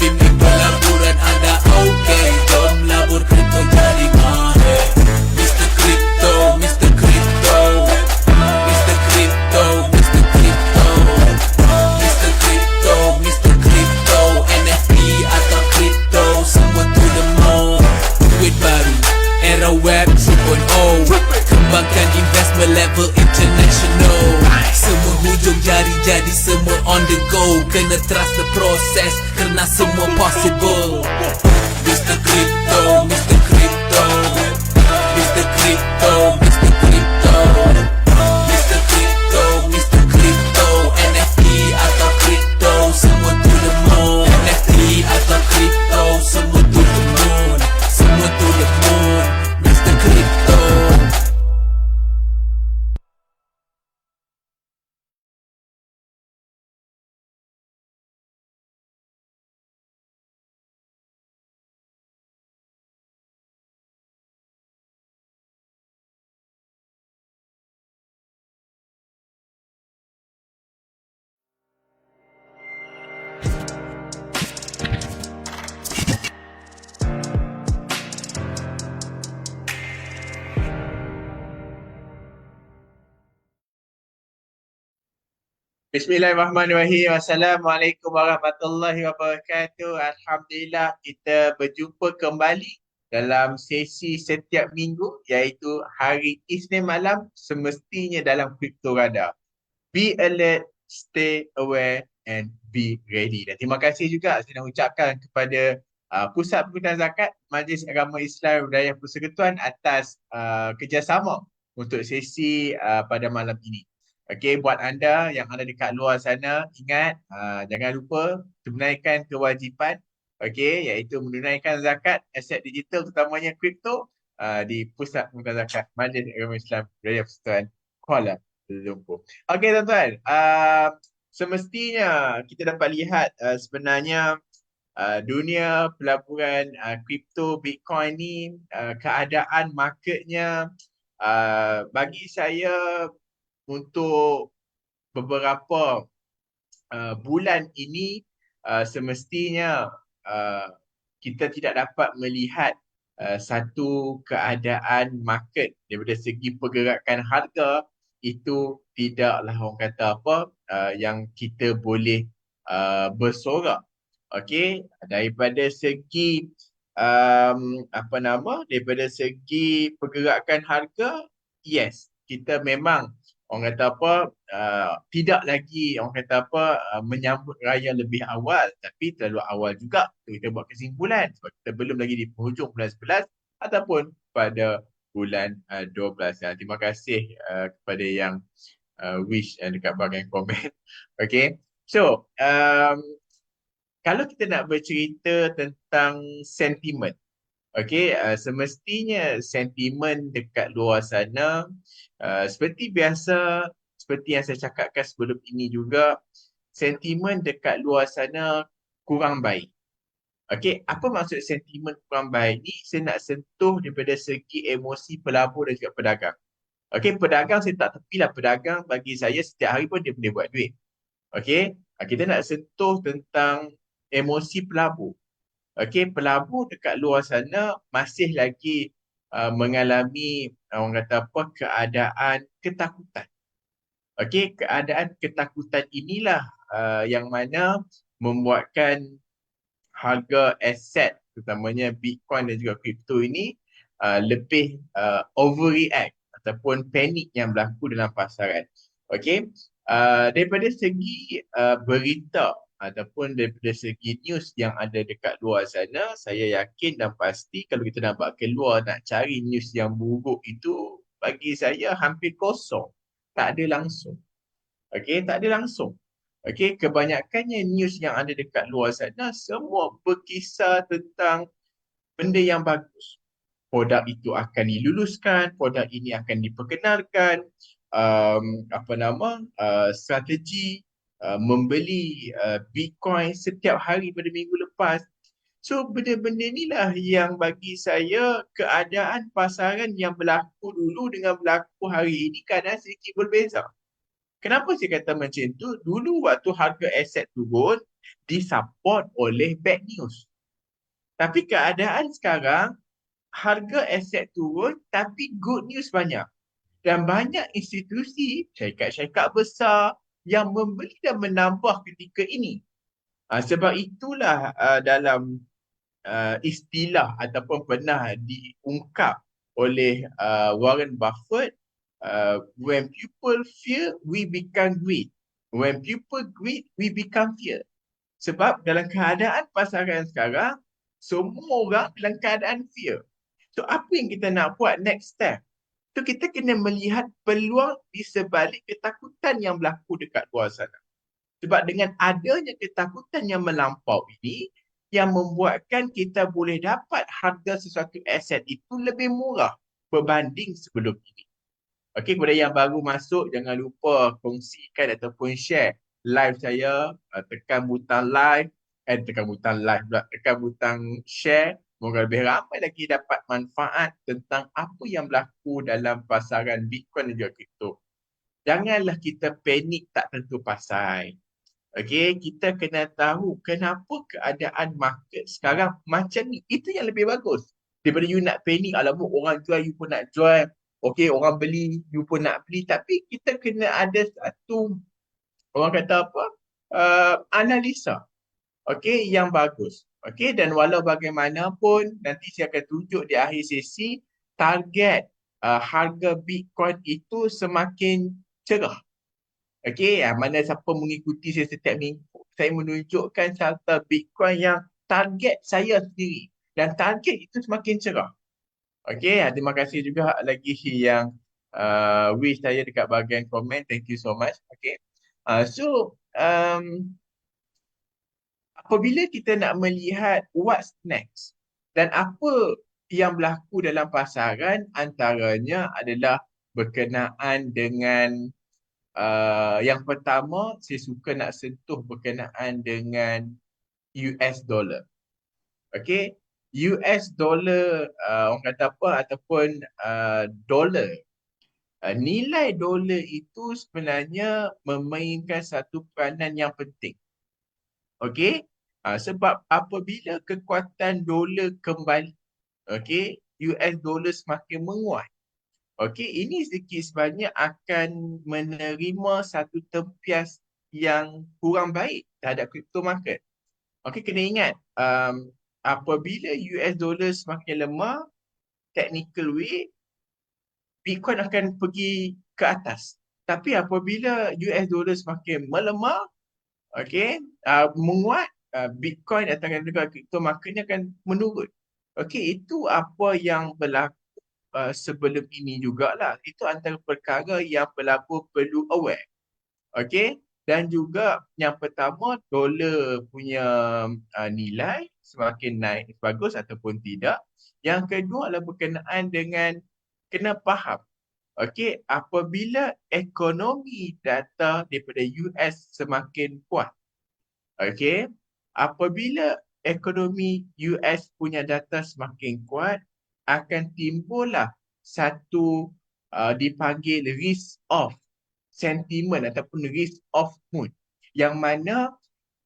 bimbing pelaburan anda. Okay, jom labur kripto jadi mahir. Mr. Crypto, Mr. Crypto, Mr. Crypto, Mr. Crypto, Mr. Crypto, Mr. Crypto, NFT atau crypto, semua to the moon. Duit baru, era web 2.0, kembangkan investment level international. Semua hujung jari jadi semua on the go. Kena trust the process kerana semua possible. Mr. Crypto, Mr. Crypto, Mr. Crypto, Mr. Crypto, Mr. Crypto, Mr. Crypto, NFT atau crypto, semua to the moon. NFT atau crypto, semua to the moon. Semua to the moon. Mr. Crypto. Bismillahirrahmanirrahim. Assalamualaikum warahmatullahi wabarakatuh. Alhamdulillah kita berjumpa kembali dalam sesi setiap minggu iaitu hari Isnin malam semestinya dalam Crypto Radar. Be alert, stay aware and be ready. Dan terima kasih juga saya nak ucapkan kepada Pusat Perkhidmatan Zakat Majlis Agama Islam Wilayah Persekutuan atas kerjasama untuk sesi pada malam ini. Okey, buat anda yang ada dekat luar sana, ingat jangan lupa tunaikan kewajipan, okey, iaitu menunaikan zakat aset digital terutamanya kripto di Pusat Perkhidmatan Zakat Majlis Agama Islam Wilayah Persekutuan Kuala Lumpur. Okey tuan-tuan, semestinya kita dapat lihat sebenarnya dunia pelaburan kripto Bitcoin ni keadaan marketnya bagi saya untuk beberapa bulan ini semestinya kita tidak dapat melihat satu keadaan market daripada segi pergerakan harga itu tidaklah orang kata apa yang kita boleh bersorak. Okey, daripada segi daripada segi pergerakan harga, yes, kita memang orang kata apa tidak lagi orang kata apa menyambut raya lebih awal, tapi terlalu awal juga kita buat kesimpulan sebab kita belum lagi di penghujung bulan 11 ataupun pada bulan 12. Terima kasih kepada yang wish dekat bahagian komen. Okay, so kalau kita nak bercerita tentang sentimen, okey, semestinya sentimen dekat luar sana seperti biasa, seperti yang saya cakapkan sebelum ini juga, sentimen dekat luar sana kurang baik. Okey, apa maksud sentimen kurang baik ni? Saya nak sentuh daripada segi emosi pelabur dan juga pedagang. Okey, pedagang saya tak tepilah, pedagang bagi saya setiap hari pun dia boleh buat duit. Okey, kita nak sentuh tentang emosi pelabur. Okey, pelabur dekat luar sana masih lagi mengalami orang kata apa keadaan ketakutan. Okey, keadaan ketakutan inilah yang mana membuatkan harga aset terutamanya Bitcoin dan juga kripto ini lebih overreact ataupun panik yang berlaku dalam pasaran. Okey, daripada segi berita ataupun daripada segi news yang ada dekat luar sana, saya yakin dan pasti kalau kita nak keluar nak cari news yang buruk itu bagi saya hampir kosong. Tak ada langsung. Okey, tak ada langsung. Okey, kebanyakannya news yang ada dekat luar sana semua berkisar tentang benda yang bagus. Produk itu akan diluluskan, produk ini akan diperkenalkan, strategi membeli Bitcoin setiap hari pada minggu lepas. So benda-benda inilah yang bagi saya keadaan pasaran yang berlaku dulu dengan berlaku hari ini keadaan sedikit berbeza. Kenapa saya kata macam tu? Dulu waktu harga aset turun, disupport oleh bad news. Tapi keadaan sekarang, harga aset turun tapi good news banyak. Dan banyak institusi, syarikat-syarikat besar yang membeli dan menambah ketika ini. Sebab itulah dalam istilah ataupun pernah diungkap oleh Warren Buffett, when people fear, we become greed. When people greed, we become fear. Sebab dalam keadaan pasaran sekarang, semua orang dalam keadaan fear. So apa yang kita nak buat next step? So kita kena melihat peluang di sebalik ketakutan yang berlaku dekat luar sana. Sebab dengan adanya ketakutan yang melampau ini, yang membuatkan kita boleh dapat harga sesuatu aset itu lebih murah berbanding sebelum ini. Okey, kepada yang baru masuk, jangan lupa kongsikan ataupun share live saya. Tekan butang like, tekan butang share. Moga lebih ramai lagi dapat manfaat tentang apa yang berlaku dalam pasaran Bitcoin dan juga kripto. Janganlah kita panik tak tentu pasal. Okey, kita kena tahu kenapa keadaan market sekarang macam ni. Itu yang lebih bagus. Daripada you nak panik, alamak orang jual, you pun nak jual. Okey, orang beli, you pun nak beli. Tapi kita kena ada satu, orang kata apa, analisa. Okey, yang bagus. Okey, dan walau bagaimanapun, nanti saya akan tunjuk di akhir sesi, target harga Bitcoin itu semakin cerah. Okey, mana siapa mengikuti saya setiap minggu, saya menunjukkan charta Bitcoin yang target saya sendiri. Dan target itu semakin cerah. Okey, terima kasih juga lagi yang wish saya dekat bahagian komen. Thank you so much. Okey. Apabila kita nak melihat what's next dan apa yang berlaku dalam pasaran, antaranya adalah berkenaan dengan yang pertama, saya suka nak sentuh berkenaan dengan US dollar. Okey, US dollar, orang kata apa, ataupun dollar. Nilai dolar itu sebenarnya memainkan satu peranan yang penting. Okey, sebab apabila kekuatan dolar kembali, okey, US dollar semakin menguat. Okey, ini sedikit sebanyak akan menerima satu tempias yang kurang baik terhadap crypto market. Okey, kena ingat, apabila US dollar semakin lemah, technical way, Bitcoin akan pergi ke atas. Tapi apabila US dollar semakin melemah, okey, menguat, Bitcoin atau juga crypto market ni akan menurun. Okey, itu apa yang berlaku sebelum ini jugalah. Itu antara perkara yang pelaku perlu aware. Okey, dan juga yang pertama, dolar punya nilai semakin naik bagus ataupun tidak. Yang kedua adalah berkenaan dengan kena faham. Okey, apabila ekonomi data daripada US semakin kuat, okey, apabila ekonomi US punya data semakin kuat, akan timbullah satu dipanggil risk off sentiment ataupun risk off mood, yang mana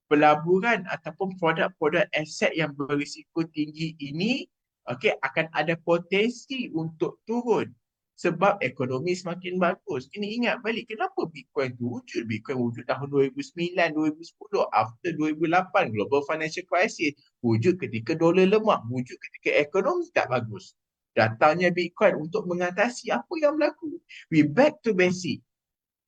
pelaburan ataupun produk-produk aset yang berisiko tinggi ini akan ada potensi untuk turun sebab ekonomi semakin bagus. Kena ingat balik kenapa Bitcoin tu wujud. Bitcoin wujud tahun 2009, 2010, after 2008, global financial crisis. Wujud ketika dolar lemah, wujud ketika ekonomi tak bagus. Datangnya Bitcoin untuk mengatasi apa yang berlaku. We back to basic.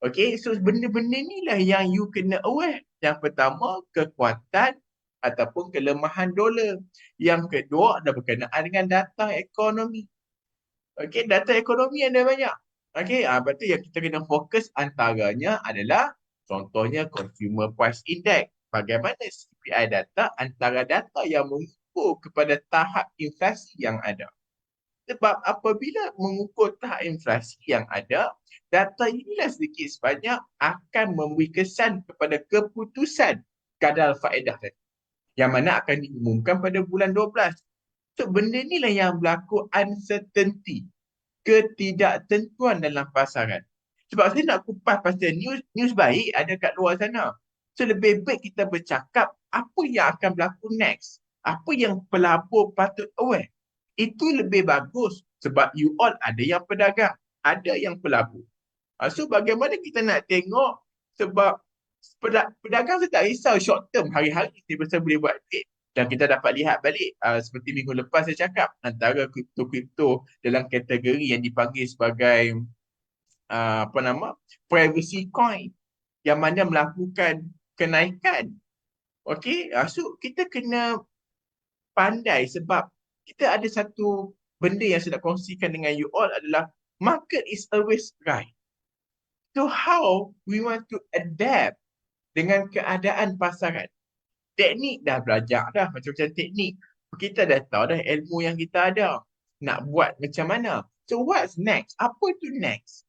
Okay, so benda-benda inilah yang you kena aware. Yang pertama, kekuatan ataupun kelemahan dolar. Yang kedua, ada berkenaan dengan data ekonomi. Okay, data ekonomi ada banyak. Okay, betul yang kita kena fokus antaranya adalah contohnya Consumer Price Index. Bagaimana CPI data antara data yang mengukur kepada tahap inflasi yang ada. Sebab apabila mengukur tahap inflasi yang ada, data inilah sedikit sebanyak akan memberi kesan kepada keputusan kadar faedah tadi, yang mana akan diumumkan pada bulan 12. So, benda inilah yang berlaku uncertainty, ketidaktentuan dalam pasaran. Sebab saya nak kupas pasal news baik ada kat luar sana. So lebih baik kita bercakap apa yang akan berlaku next. Apa yang pelabur patut aware. Itu lebih bagus sebab you all ada yang pedagang, ada yang pelabur. So bagaimana kita nak tengok sebab pedagang saya tak risau short term hari-hari dia bisa boleh buat duit. Dan kita dapat lihat balik seperti minggu lepas saya cakap antara kripto-kripto dalam kategori yang dipanggil sebagai apa nama privacy coin yang mana melakukan kenaikan. Okey, so kita kena pandai sebab kita ada satu benda yang saya nak kongsikan dengan you all adalah market is always right. So how we want to adapt dengan keadaan pasaran. Teknik dah belajar dah macam-macam teknik. Kita dah tahu dah ilmu yang kita ada. Nak buat macam mana. So what's next? Apa tu next?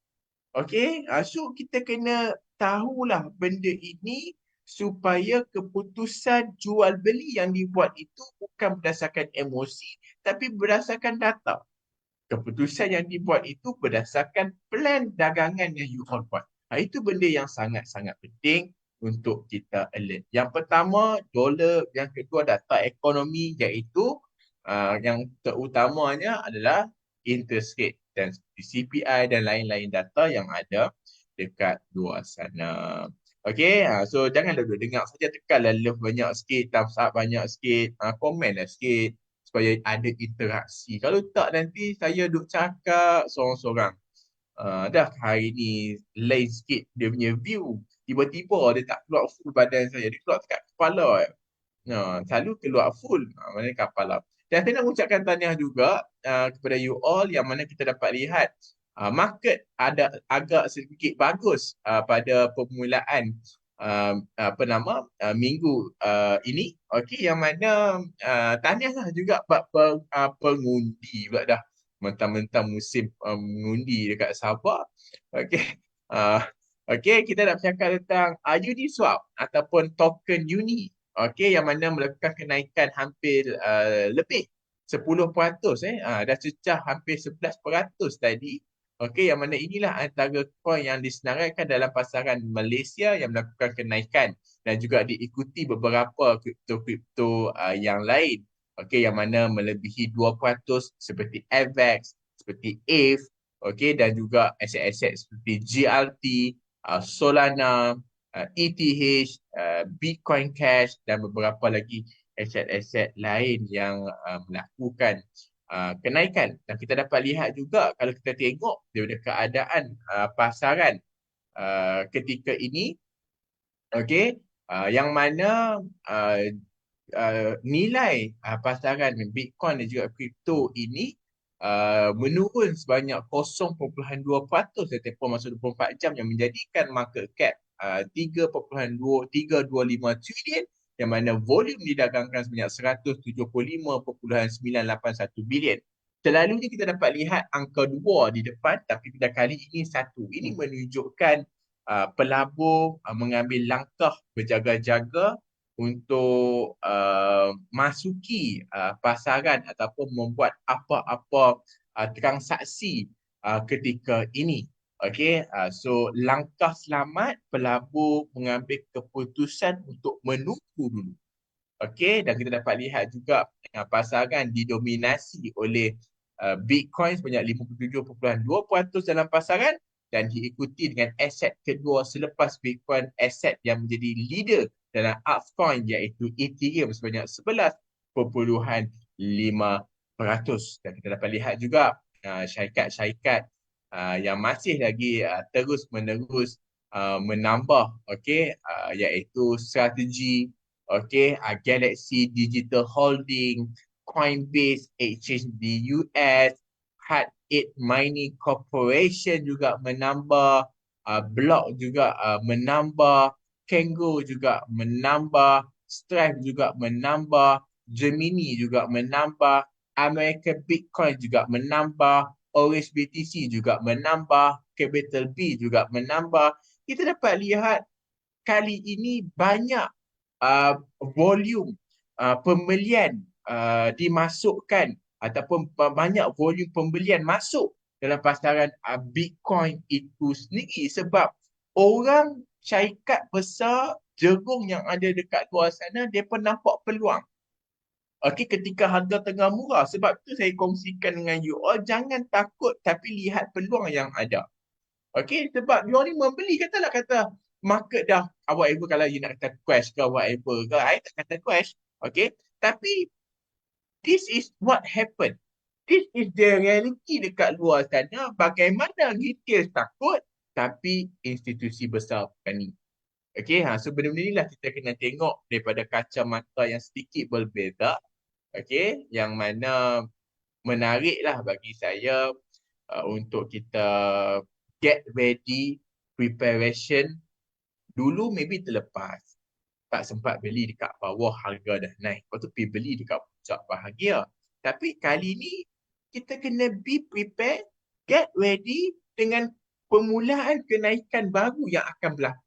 Okay, so kita kena tahulah benda ini supaya keputusan jual beli yang dibuat itu bukan berdasarkan emosi tapi berdasarkan data. Keputusan yang dibuat itu berdasarkan plan dagangan yang you all buat. Itu benda yang sangat-sangat penting untuk kita alert. Yang pertama, dolar. Yang kedua, data ekonomi iaitu yang terutamanya adalah interest rate dan CPI dan lain-lain data yang ada dekat luar sana. Okay, so jangan duduk dengar saja, tekanlah love banyak sikit, thumbs up banyak sikit, komen lah sikit supaya ada interaksi. Kalau tak nanti saya duduk cakap seorang-seorang. Dah hari ni lain sikit dia punya view. Tiba-tiba dia tak keluar full badan saya. Dia keluar dekat kepala. Selalu keluar full. Mana kepala. Dan saya nak ucapkan tahniah juga kepada you all yang mana kita dapat lihat market ada agak sedikit bagus pada permulaan apa nama minggu ini. Okey, yang mana tahniahlah juga pengundi pula dah mentang-mentang musim mengundi dekat Sabah. Okey. Okey, kita nak bercakap tentang Uniswap ataupun token Uni. Okey, yang mana melakukan kenaikan hampir lebih 10%. Dah cecah hampir 11% tadi. Okey, yang mana inilah antara coin yang disenaraikan dalam pasaran Malaysia yang melakukan kenaikan dan juga diikuti beberapa kripto-kripto yang lain. Okey, yang mana melebihi 2% seperti AVAX, seperti AVE, okey, dan juga aset-aset seperti GLT, Solana, ETH, Bitcoin Cash dan beberapa lagi aset-aset lain yang melakukan kenaikan. Dan kita dapat lihat juga kalau kita tengok daripada keadaan pasaran ketika ini, okey, yang mana nilai pasaran Bitcoin dan juga kripto ini menurun sebanyak 0.2% setiap masa 24 jam yang menjadikan market cap 3.325 trilion yang mana volume didagangkan sebanyak 175.981 bilion. Selalunya kita dapat lihat angka 2 di depan tapi pada kali ini 1. Ini menunjukkan pelabur mengambil langkah berjaga-jaga untuk masuki pasaran ataupun membuat apa-apa transaksi ketika ini. Okey, so langkah selamat pelabur mengambil keputusan untuk menunggu dulu. Okey, dan kita dapat lihat juga pasaran didominasi oleh Bitcoin sebanyak 57.2% dalam pasaran dan diikuti dengan aset kedua selepas Bitcoin, aset yang menjadi leader dalam altcoin iaitu Ethereum sebanyak 11.5%. Dan kita dapat lihat juga syarikat-syarikat yang masih lagi terus-menerus menambah, okey, iaitu strategi, okey, Galaxy Digital Holding, Coinbase Exchange di US, Hut 8 Mining Corporation juga menambah, Block juga menambah, Kango juga menambah, Stripe juga menambah, Gemini juga menambah, American Bitcoin juga menambah, Orange BTC juga menambah, Capital B juga menambah. Kita dapat lihat kali ini banyak volume pembelian dimasukkan ataupun banyak volume pembelian masuk dalam pasaran Bitcoin itu sendiri, sebab orang syarikat besar jerung yang ada dekat luar sana, dia pun nampak peluang. Okey, ketika harga tengah murah. Sebab tu saya kongsikan dengan you all, jangan takut tapi lihat peluang yang ada. Okey, sebab you all ni membeli, kata market dah whatever, kalau you nak kata crash ke whatever ke, I tak kata crash. Okey, tapi this is what happened. This is the reality dekat luar sana. Bagaimana retail takut tapi institusi besar berani. Okey, so benda-benda inilah kita kena tengok daripada kacamata yang sedikit berbeza. Okey, yang mana menariklah bagi saya untuk kita get ready, preparation. Dulu maybe terlepas, tak sempat beli dekat bawah, harga dah naik. Lepas tu pergi beli dekat puncak, bahagia. Tapi kali ni kita kena be prepared, get ready dengan permulaan kenaikan baru yang akan berlaku.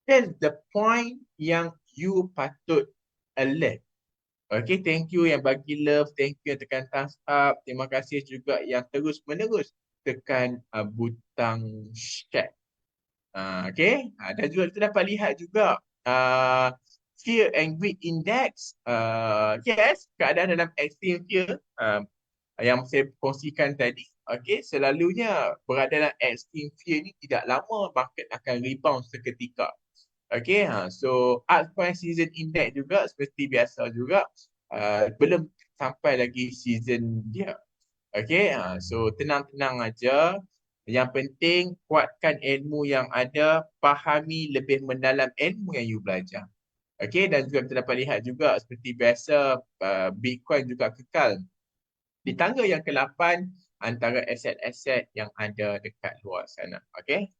That's the point yang you patut alert. Okay, thank you yang bagi love, thank you yang tekan thumbs up. Terima kasih juga yang terus-menerus tekan butang share. Okay, dan juga kita dapat lihat juga Fear and Greed Index. Yes, keadaan dalam extreme fear yang saya kongsikan tadi. Okay, selalunya berada dalam extreme fear ni tidak lama market akan rebound seketika. Okay, so altcoin season index juga seperti biasa juga belum sampai lagi season dia. Okay, so tenang-tenang aja. Yang penting kuatkan ilmu yang ada, fahami lebih mendalam ilmu yang you belajar. Okay, dan juga kita dapat lihat juga seperti biasa Bitcoin juga kekal di tangga yang ke-8 antara aset-aset yang ada dekat luar sana. Okay,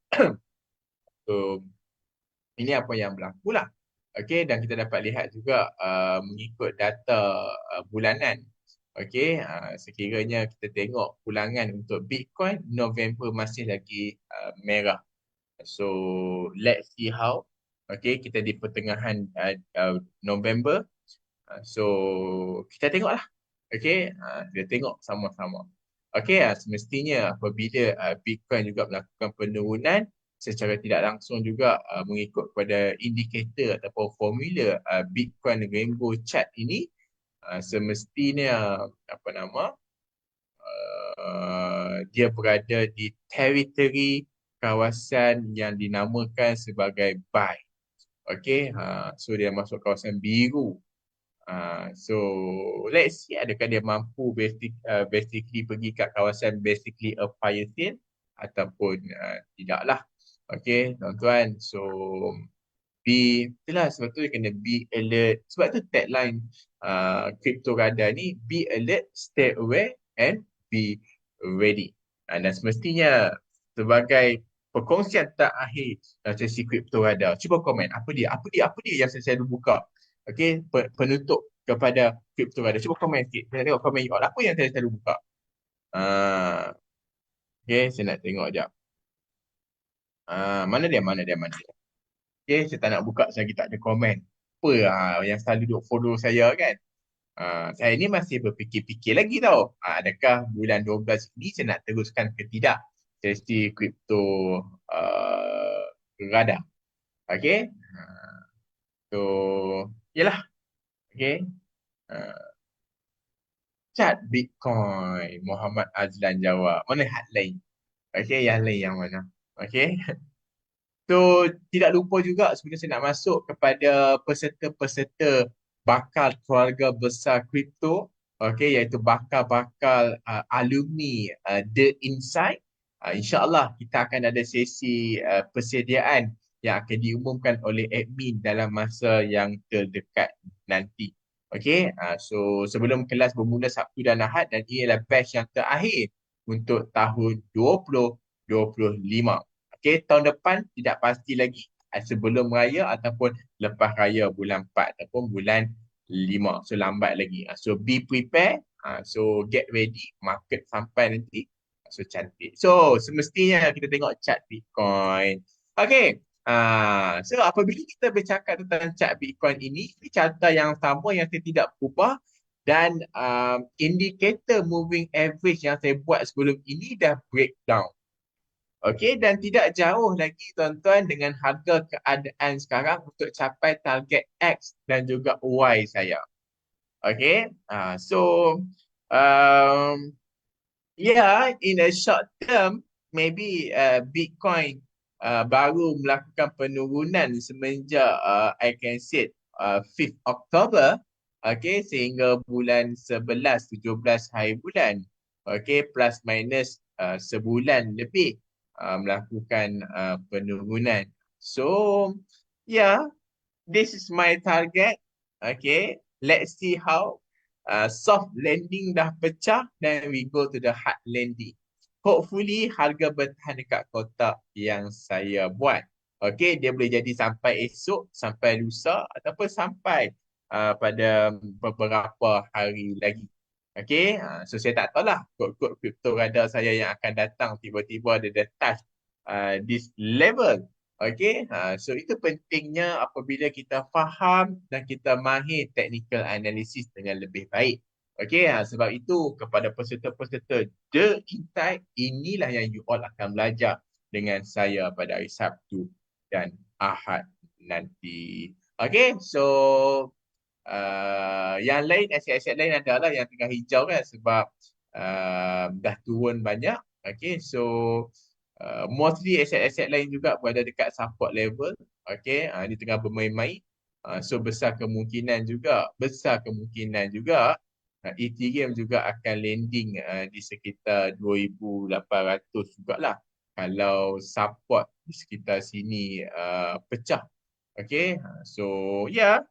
so ini apa yang berlaku lah. Okey, dan kita dapat lihat juga mengikut data bulanan. Okey, sekiranya kita tengok pulangan untuk Bitcoin, November masih lagi merah. So, let's see how. Okey, kita di pertengahan November. So, kita tengoklah. Okey, kita tengok sama-sama. Okey, semestinya apabila Bitcoin juga melakukan penurunan, secara tidak langsung juga mengikut kepada indikator ataupun formula Bitcoin Rainbow Chart ini, semestinya dia berada di teritori kawasan yang dinamakan sebagai buy. Okey, so dia masuk kawasan biru. So let's see adakah dia mampu basically pergi kat kawasan basically a fire sale ataupun tidaklah. Okay, tuan-tuan. So, itulah sebab tu dia kena be alert. Sebab tu tagline Crypto Radar ni, be alert, stay aware and be ready. Dan semestinya sebagai perkongsian terakhir sesi Crypto Radar, cuba komen. Apa dia yang saya selalu buka. Okay, penutup kepada Crypto Radar. Cuba komen sikit. Saya tengok komen you all. Apa yang saya selalu buka? Okay, saya nak tengok sekejap. Mana dia? Okay, saya tak nak buka selagi tak ada komen. Apa yang selalu duk follow saya kan? Saya ni masih berfikir-fikir lagi tau. Adakah bulan 12 ini saya nak teruskan ke tidak sesi Crypto Radar. Okay. So, yelah. Okay. Chat Bitcoin. Muhammad Azlan jawab. Mana hotline? Okay, yang lain yang mana? Okay. So, tidak lupa juga sebenarnya saya nak masuk kepada peserta-peserta bakal keluarga besar kripto, okay, iaitu bakal-bakal alumni The Insight. InsyaAllah kita akan ada sesi persediaan yang akan diumumkan oleh admin dalam masa yang terdekat nanti. Okay, so sebelum kelas bermula Sabtu dan Ahad, dan ini adalah batch yang terakhir untuk tahun 2025. Okay, tahun depan tidak pasti lagi sebelum raya ataupun lepas raya bulan 4 ataupun bulan 5. So lambat lagi. So be prepared. So get ready. Market sampai nanti. So cantik. So semestinya kita tengok chart Bitcoin. Okay. So apabila kita bercakap tentang chart Bitcoin ini carta yang sama yang saya tidak berubah. Dan indikator moving average yang saya buat sebelum ini dah breakdown. Okey, dan tidak jauh lagi tuan-tuan dengan harga keadaan sekarang untuk capai target X dan juga Y saya. Okey, so in a short term, maybe Bitcoin baru melakukan penurunan semenjak I can say 5th October, okay, sehingga bulan 11, 17 hari bulan, okay, plus minus sebulan lebih melakukan penurunan. So, yeah, this is my target. Okay, let's see how soft landing dah pecah, then we go to the hard landing. Hopefully harga bertahan dekat kotak yang saya buat. Okay, dia boleh jadi sampai esok, sampai lusa ataupun sampai pada beberapa hari lagi. Okay, so saya tak tahulah kod-kod crypto radar saya yang akan datang tiba-tiba ada dah touch this level. Okay, so itu pentingnya apabila kita faham dan kita mahir technical analysis dengan lebih baik. Okay, sebab itu kepada peserta-peserta The Insight, inilah yang you all akan belajar dengan saya pada hari Sabtu dan Ahad nanti. Okay, so yang lain, aset-aset lain adalah yang tengah hijau kan sebab dah turun banyak. Okay, so mostly aset-aset lain juga berada dekat support level. Okay, dia tengah bermain-main. So besar kemungkinan juga Ethereum juga akan landing di sekitar 2,800 jugalah kalau support di sekitar sini pecah. Okay, so yeah,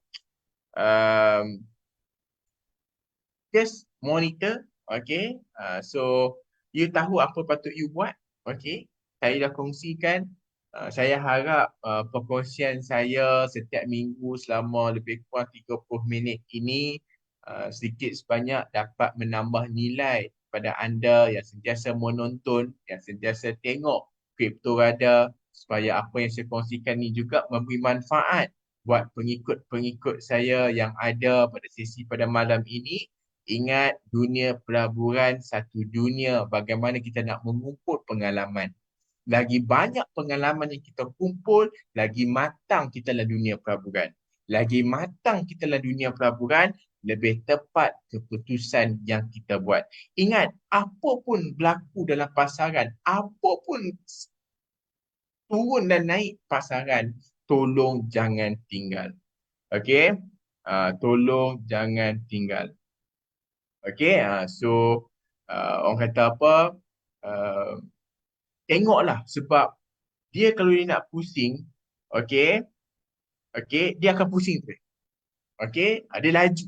just monitor. Okay, so you tahu apa patut you buat. Okay, saya dah kongsikan. Saya harap perkongsian saya setiap minggu selama lebih kurang 30 minit ini sedikit sebanyak dapat menambah nilai pada anda yang sentiasa menonton, yang sentiasa tengok Crypto Radar, supaya apa yang saya kongsikan ni juga memberi manfaat buat pengikut-pengikut saya yang ada pada sesi pada malam ini. Ingat, dunia pelaburan satu dunia, bagaimana kita nak mengumpul pengalaman. Lagi banyak pengalaman yang kita kumpul, lagi matang kita dalam dunia pelaburan. Lagi matang kita dalam dunia pelaburan, lebih tepat keputusan yang kita buat. Ingat, apa pun berlaku dalam pasaran, apa pun turun dan naik pasaran, tolong jangan tinggal. Okey? Tolong jangan tinggal. Okey? So, orang kata apa? Tengoklah sebab dia kalau dia nak pusing, okey, dia akan pusing tu. Okey, dia laju.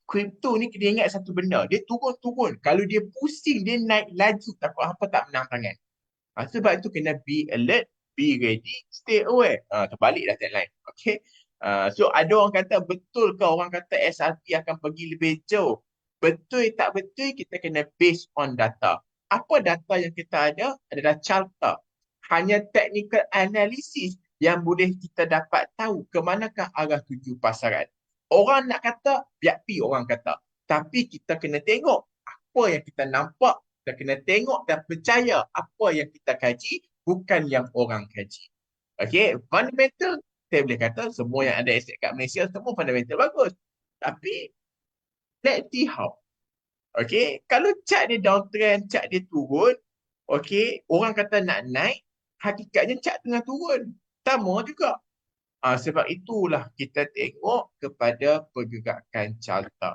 Kripto ni kena ingat satu benda, dia turun-turun. Kalau dia pusing, dia naik laju, takut apa tak menang tangan. Sebab itu kena be alert, be ready, stay aware. Terbalik dah tagline. Okey. So ada orang kata betul ke orang kata SRP akan pergi lebih jauh? Betul tak betul kita kena based on data. Apa data yang kita ada adalah carta. Hanya technical analysis yang boleh kita dapat tahu ke manakah arah tuju pasaran. Orang nak kata, biar pi orang kata. Tapi kita kena tengok apa yang kita nampak. Kita kena tengok dan percaya apa yang kita kaji, bukan yang orang kaji. Okay, fundamental, saya boleh kata semua yang ada aset kat Malaysia, semua fundamental bagus. Tapi, let's see how. Okay, kalau chart dia downtrend, chart dia turun, okay, orang kata nak naik, hakikatnya chart tengah turun. Sama juga. Sebab itulah kita tengok kepada pergerakan carta.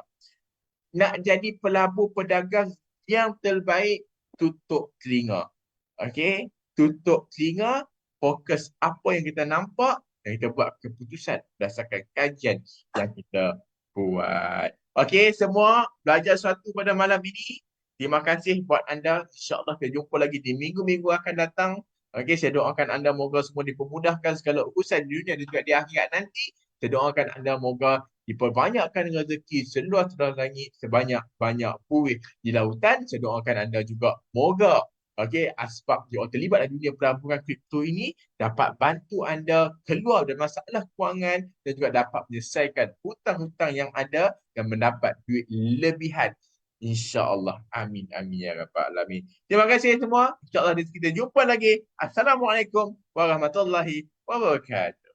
Nak jadi pelabur pedagang yang terbaik, tutup telinga. Okay, tutup telinga, fokus apa yang kita nampak dan kita buat keputusan berdasarkan kajian yang kita buat. Okay, semua belajar sesuatu pada malam ini. Terima kasih buat anda. InsyaAllah kita jumpa lagi di minggu-minggu akan datang. Okay, saya doakan anda moga semua dipermudahkan segala urusan di dunia dan juga di akhirat nanti. Saya doakan anda moga diperbanyakkan rezeki seluas-luas langit, sebanyak-banyak buih di lautan. Saya doakan anda juga moga Okey, sebab dia orang terlibat dalam dunia pelaburan kripto ini dapat bantu anda keluar dari masalah kewangan dan juga dapat menyelesaikan hutang-hutang yang ada dan mendapat duit lebihan. InsyaAllah. Amin. Amin ya rabbal alamin. Terima kasih semua. InsyaAllah kita jumpa lagi. Assalamualaikum warahmatullahi wabarakatuh.